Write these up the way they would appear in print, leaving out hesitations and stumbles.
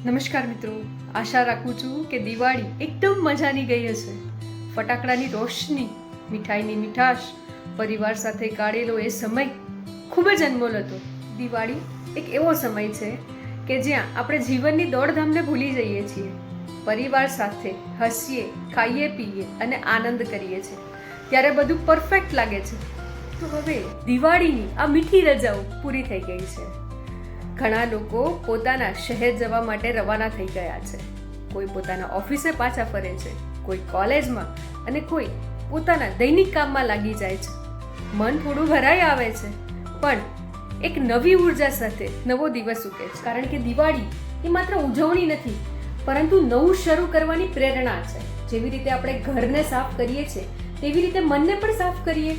નમસ્કાર મિત્રો, આશા રાખું છું કે દિવાળી એકદમ મજાની ગઈ હશે. ફટાકડાની રોશની, મીઠાઈની મીઠાશ, પરિવાર સાથે કાઢેલો એ સમય ખૂબ જ અનમોલ હતો. દિવાળી એક એવો સમય છે કે જ્યાં આપણે જીવનની દોડધામને ભૂલી જઈએ છીએ. પરિવાર સાથે હસીએ, ખાઈએ પીએ અને આનંદ કરીએ છીએ. ત્યારે બધું પરફેક્ટ લાગે છે. તો હવે દિવાળીની આ મીઠી રજાઓ પૂરી થઈ ગઈ છે. ઘણા લોકો પોતાના શહેર જવા માટે રવાના થઈ ગયા છે. કોઈ પોતાના ઓફિસે પાછા ફરે છે, કોઈ કોલેજમાં અને કોઈ પોતાના દૈનિક કામમાં લાગી જાય છે. મન થોડું ભરાઈ આવે છે, પણ એક નવી ઉર્જા સાથે નવો દિવસ ઉગે છે. કારણ કે દિવાળી એ માત્ર ઉજવણી નથી, પરંતુ નવું શરૂ કરવાની પ્રેરણા છે. જેવી રીતે આપણે ઘરને સાફ કરીએ છીએ, તેવી રીતે મનને પણ સાફ કરીએ.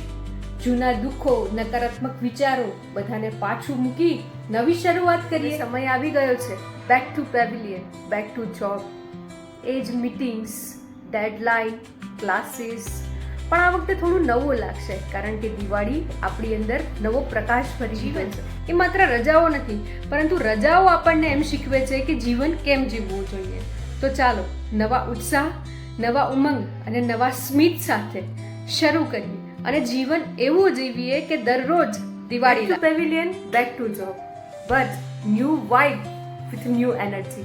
જૂના દુઃખો, નકારાત્મક વિચારો બધાને પાછું મૂકી નવી શરૂઆત કરીએ. સમય આવી ગયો છે back to pavilion, back to job. એ જ મીટિંગ્સ, ડેડલાઇન, ક્લાસીસ. પણ આ વખતે થોડું નવું લાગશે, કારણ કે દિવાળી આપણી અંદર નવો પ્રકાશ ભરી જીવન છે. એ માત્ર રજાઓ નથી, પરંતુ રજાઓ આપણને એમ શીખવે છે કે જીવન કેમ જીવવું જોઈએ. તો ચાલો નવા ઉત્સાહ, નવા ઉમંગ અને નવા સ્મિત સાથે શરૂ કરીએ અને જીવન એવું જીવીએ કે દરરોજ Diwali pavilion, back to job, but new vibe with new energy.